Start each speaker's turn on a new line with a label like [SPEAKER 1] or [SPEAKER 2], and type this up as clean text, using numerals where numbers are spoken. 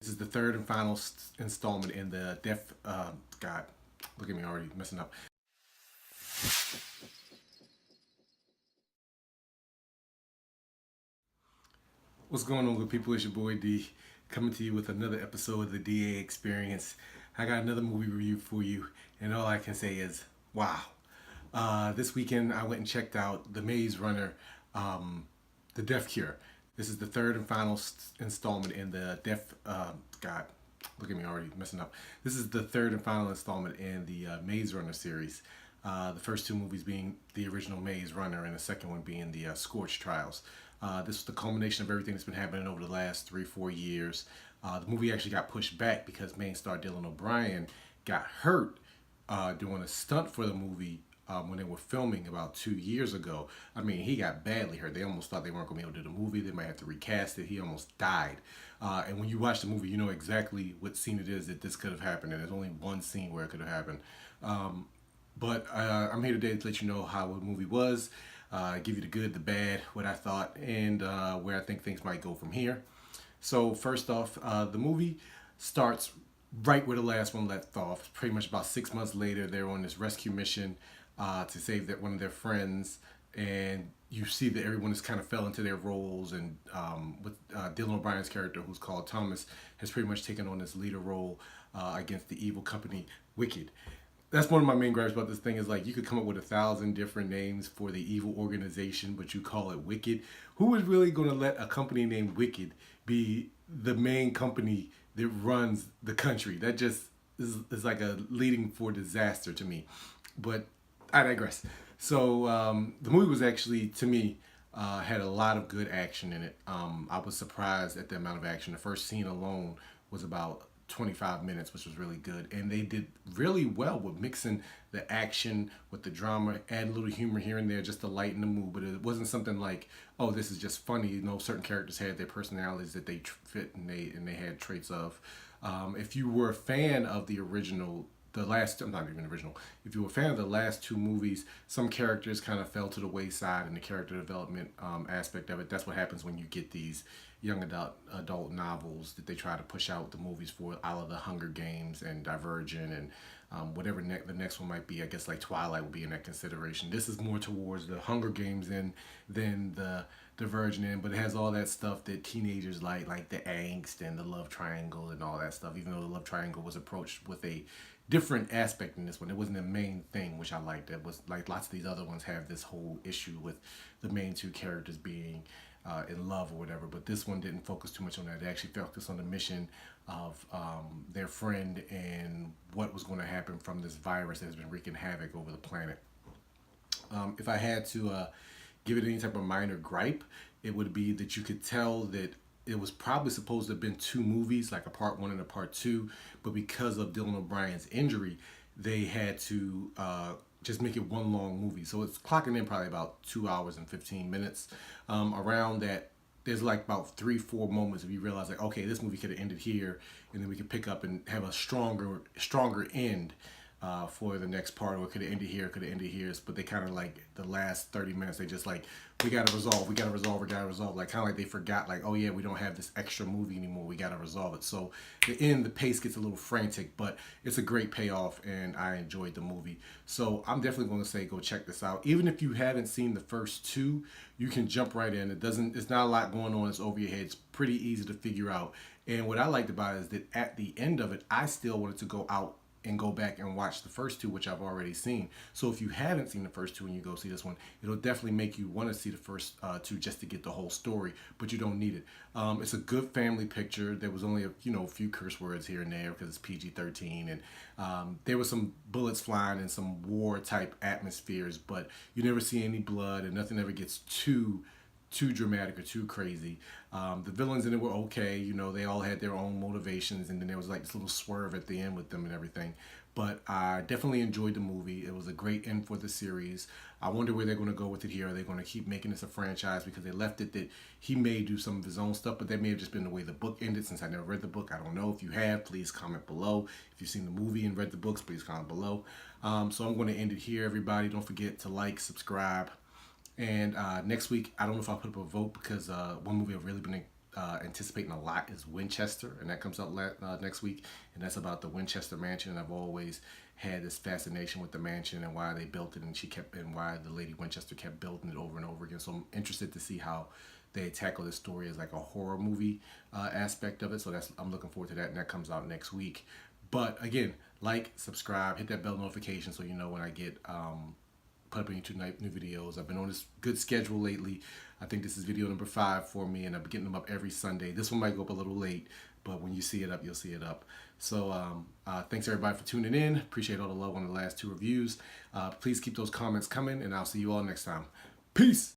[SPEAKER 1] This is the third and final installment in the God, look at me already messing up. What's going on, good people? It's your boy D, coming to you with another episode of the DA Experience. I got another movie review for you, and all I can say is, wow. This weekend, I went and checked out The Maze Runner, The Death Cure. This is the third and final installment in the God, look at me already messing up. This is the third and final installment in the Maze Runner series. The first two movies being the original Maze Runner, and the second one being the Scorch Trials. This was the culmination of everything that's been happening over the last 3-4 years. The movie actually got pushed back because main star Dylan O'Brien got hurt doing a stunt for the movie when they were filming about 2 years ago. I mean, he got badly hurt. They almost thought they weren't going to be able to do the movie. They might have to recast it. He almost died. And when you watch the movie, you know exactly what scene it is that this could have happened. And there's only one scene where it could have happened. But I'm here today to let you know how the movie was, give you the good, the bad, what I thought, and where I think things might go from here. So first off, the movie starts right where the last one left off. Pretty much about 6 months later, they're on this rescue mission to save one of their friends, and you see that everyone has kind of fell into their roles, and with Dylan O'Brien's character, who's called Thomas, has pretty much taken on this leader role against the evil company Wicked. That's one of my main gripes about this thing is, like, you could come up with 1,000 different names for the evil organization, but you call it Wicked. Who is really going to let a company named Wicked be the main company that runs the country? That just is like a leading for disaster to me. But I digress. So the movie was actually, to me, had a lot of good action in it. I was surprised at the amount of action. The first scene alone was about 25 minutes, which was really good. And they did really well with mixing the action with the drama, add a little humor here and there just to lighten the mood. But it wasn't something like, oh, this is just funny. You know, certain characters had their personalities that they fit, and they had traits of. If you were a fan of the original, the last, I'm not even original. If you were a fan of the last two movies, some characters kind of fell to the wayside in the character development aspect of it. That's what happens when you get these young adult novels that they try to push out the movies for, out of the Hunger Games and Divergent and whatever the next one might be. I guess like Twilight will be in that consideration. This is more towards the Hunger Games than the Divergent end, but it has all that stuff that teenagers like the angst and the love triangle and all that stuff. Even though the love triangle was approached with a different aspect in this one, it wasn't the main thing, which I liked. It was like lots of these other ones have this whole issue with the main two characters being in love or whatever, but this one didn't focus too much on that. They actually focused on the mission of their friend and what was going to happen from this virus that has been wreaking havoc over the planet. If I had to give it any type of minor gripe, it would be that you could tell that it was probably supposed to have been two movies, like a part one and a part two, but because of Dylan O'Brien's injury, they had to just make it one long movie. So it's clocking in probably about 2 hours and 15 minutes. Around that, there's like about 3-4 moments if you realize, like, okay, this movie could have ended here, and then we could pick up and have a stronger end for the next part, or it could have ended here, could have ended here. But they kind of, like, the last 30 minutes, they just like, we gotta resolve. Like, kind of like they forgot, like, oh yeah, we don't have this extra movie anymore. We gotta resolve it. So the end, the pace gets a little frantic, but it's a great payoff, and I enjoyed the movie. So I'm definitely going to say go check this out. Even if you haven't seen the first two, you can jump right in. It's not a lot going on. It's over your head. It's pretty easy to figure out. And what I liked about it is that at the end of it, I still wanted to go out and go back and watch the first two, which I've already seen. So if you haven't seen the first two and you go see this one, it'll definitely make you want to see the first two just to get the whole story, but you don't need it. It's a good family picture. There was only a few curse words here and there because it's PG-13, and there was some bullets flying and some war type atmospheres, but you never see any blood, and nothing ever gets too dramatic or too crazy. The villains in it were okay. They all had their own motivations, and then there was like this little swerve at the end with them and everything. But I definitely enjoyed the movie. It was a great end for the series. I wonder where they're going to go with it here. Are they going to keep making this a franchise? Because they left it that he may do some of his own stuff, but that may have just been the way the book ended. Since I never read the book, I don't know. If you have, please comment below. If you've seen the movie and read the books, please comment below. So I'm going to end it here, everybody. Don't forget to like, subscribe. And next week, I don't know if I'll put up a vote because one movie I've really been anticipating a lot is Winchester, and that comes out next week, and that's about the Winchester Mansion. And I've always had this fascination with the mansion and why they built it, and why the Lady Winchester kept building it over and over again. So I'm interested to see how they tackle this story as like a horror movie aspect of it. So I'm looking forward to that, and that comes out next week. But again, like, subscribe, hit that bell notification so you know when I get put up any new videos. I've been on this good schedule lately. I think this is video number 5 for me, and I'm getting them up every Sunday. This one might go up a little late, but when you see it up, you'll see it up. So thanks everybody for tuning in. Appreciate all the love on the last 2 reviews. Please keep those comments coming, and I'll see you all next time. Peace!